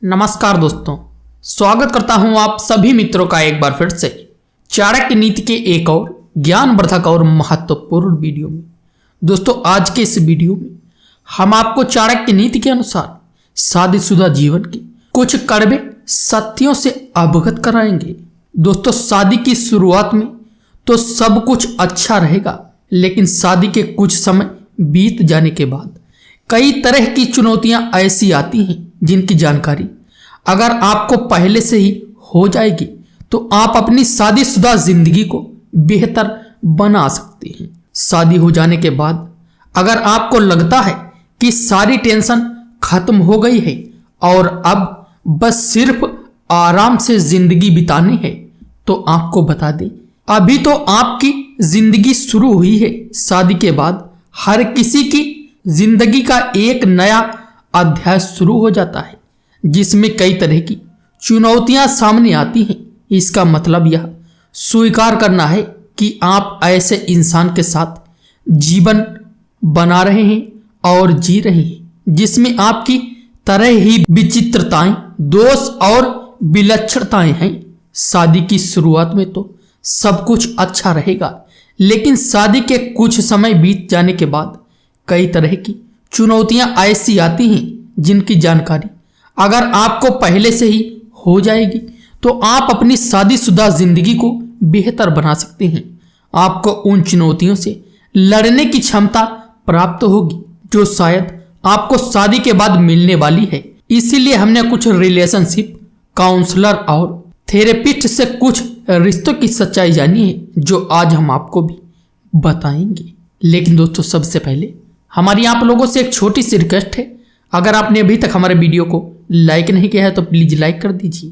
नमस्कार दोस्तों, स्वागत करता हूं आप सभी मित्रों का एक बार फिर से चाणक्य नीति के एक और ज्ञानवर्धक और महत्वपूर्ण वीडियो में। दोस्तों, आज के इस वीडियो में हम आपको चाणक्य नीति के अनुसार शादीशुदा जीवन के कुछ कड़वे सत्यों से अवगत कराएंगे। दोस्तों, शादी की शुरुआत में तो सब कुछ अच्छा रहेगा, लेकिन शादी के कुछ समय बीत जाने के बाद कई तरह की चुनौतियां ऐसी आती हैं जिनकी जानकारी अगर आपको पहले से ही हो जाएगी तो आप अपनी शादीशुदा जिंदगी को बेहतर बना सकते हैं। शादी हो जाने के बाद अगर आपको लगता है कि सारी टेंशन खत्म हो गई है और अब बस सिर्फ आराम से जिंदगी बितानी है, तो आपको बता दें, अभी तो आपकी जिंदगी शुरू हुई है। शादी के बाद हर किसी की जिंदगी का एक नया अध्याय शुरू हो जाता है जिसमें कई तरह की चुनौतियां सामने आती हैं। इसका मतलब यह स्वीकार करना है कि आप ऐसे इंसान के साथ जीवन बना रहे हैं और जी रहे हैं जिसमें आपकी तरह ही विचित्रताएं, दोष और विलक्षणताएं हैं। शादी की शुरुआत में तो सब कुछ अच्छा रहेगा, लेकिन शादी के कुछ समय बीत जाने के बाद कई तरह की चुनौतियां ऐसी आती हैं जिनकी जानकारी अगर आपको पहले से ही हो जाएगी तो आप अपनी शादीशुदा जिंदगी को बेहतर बना सकते हैं। आपको उन चुनौतियों से लड़ने की क्षमता प्राप्त होगी जो शायद आपको शादी के बाद मिलने वाली है। इसीलिए हमने कुछ रिलेशनशिप काउंसलर और थेरेपिस्ट से कुछ रिश्तों की सच्चाई जानी है जो आज हम आपको भी बताएंगे। लेकिन दोस्तों, सबसे पहले हमारी आप लोगों से एक छोटी सी रिक्वेस्ट है, अगर आपने अभी तक हमारे वीडियो को लाइक नहीं किया है तो प्लीज लाइक कर दीजिए।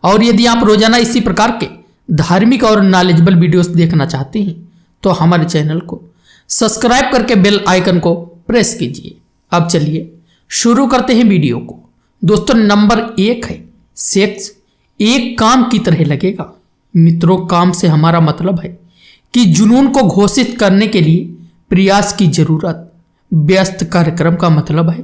और यदि आप रोजाना इसी प्रकार के धार्मिक और नॉलेजेबल वीडियोस देखना चाहते हैं तो हमारे चैनल को सब्सक्राइब करके बेल आइकन को प्रेस कीजिए। अब चलिए शुरू करते हैं वीडियो को। दोस्तों, नंबर 1 है सेक्स एक काम की तरह लगेगा। मित्रों, काम से हमारा मतलब है कि जुनून को घोषित करने के लिए प्रयास की जरूरत। व्यस्त कार्यक्रम का मतलब है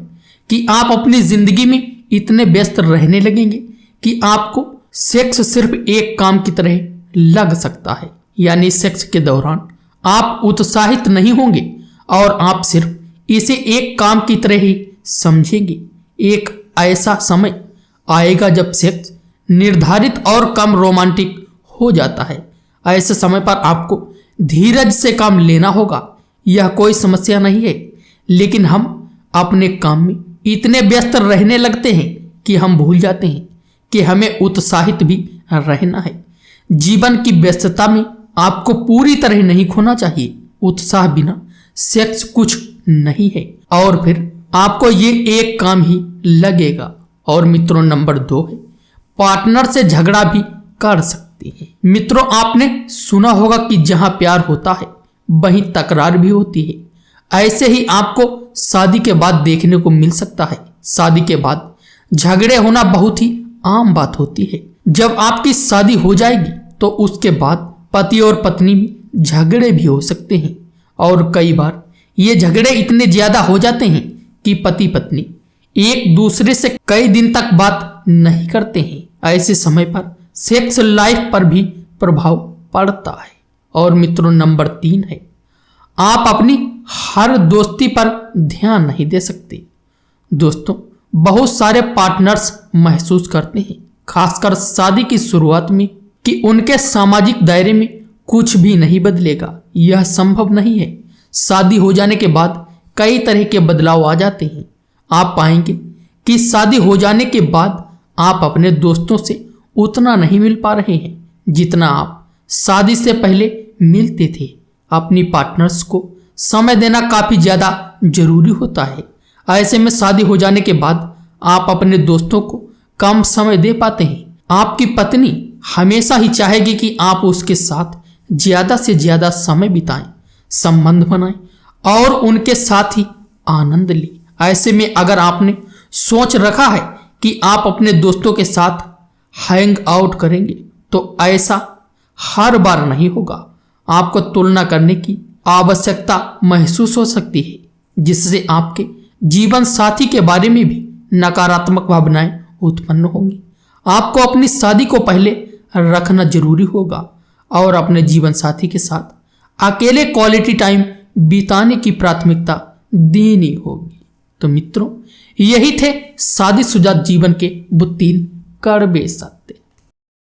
कि आप अपनी जिंदगी में इतने व्यस्त रहने लगेंगे कि आपको सेक्स सिर्फ एक काम की तरह लग सकता है। यानी सेक्स के दौरान आप उत्साहित नहीं होंगे और आप सिर्फ इसे एक काम की तरह ही समझेंगे। एक ऐसा समय आएगा जब सेक्स निर्धारित और कम रोमांटिक हो जाता है। ऐसे समय पर आपको धीरज से काम लेना होगा। यह कोई समस्या नहीं है, लेकिन हम अपने काम में इतने व्यस्त रहने लगते हैं कि हम भूल जाते हैं कि हमें उत्साहित भी रहना है। जीवन की व्यस्तता में आपको पूरी तरह नहीं खोना चाहिए। उत्साह बिना सेक्स कुछ नहीं है और फिर आपको ये एक काम ही लगेगा। और मित्रों, नंबर 2 है पार्टनर से झगड़ा भी कर सकते हैं। मित्रों, आपने सुना होगा कि जहां प्यार होता है वहीं तकरार भी होती है। ऐसे ही आपको शादी के बाद देखने को मिल सकता है। शादी के बाद झगड़े होना बहुत ही आम बात होती है। जब आपकी शादी हो जाएगी तो उसके बाद पति और पत्नी में झगड़े भी हो सकते हैं और कई बार ये झगड़े इतने ज्यादा हो जाते हैं कि पति पत्नी एक दूसरे से कई दिन तक बात नहीं करते हैं। ऐसे समय पर सेक्स लाइफ पर भी प्रभाव पड़ता है। और मित्रों, नंबर 3 है आप अपनी हर दोस्ती पर ध्यान नहीं दे सकते। दोस्तों, बहुत सारे पार्टनर्स महसूस करते हैं, खासकर शादी की शुरुआत में, कि उनके सामाजिक दायरे में कुछ भी नहीं बदलेगा। यह संभव नहीं है। शादी हो जाने के बाद कई तरह के बदलाव आ जाते हैं। आप पाएंगे कि शादी हो जाने के बाद आप अपने दोस्तों से उतना नहीं मिल पा रहे हैं जितना आप शादी से पहले मिलते थे। अपनी पार्टनर्स को समय देना काफी ज्यादा जरूरी होता है। ऐसे में शादी हो जाने के बाद आप अपने दोस्तों को कम समय दे पाते हैं। आपकी पत्नी हमेशा ही चाहेगी कि आप उसके साथ ज्यादा से ज्यादा समय बिताएं, संबंध बनाएं और उनके साथ ही आनंद लें। ऐसे में अगर आपने सोच रखा है कि आप अपने दोस्तों के साथ हैंग आउट करेंगे तो ऐसा हर बार नहीं होगा। आपको तुलना करने की आवश्यकता महसूस हो सकती है, जिससे आपके जीवन साथी के बारे में भी नकारात्मक भावनाएं उत्पन्न होंगी। आपको अपनी शादी को पहले रखना जरूरी होगा और अपने जीवन साथी के साथ अकेले क्वालिटी टाइम बिताने की प्राथमिकता देनी होगी। तो मित्रों, यही थे शादीशुदा जीवन के वो 3 कड़वे सत्य।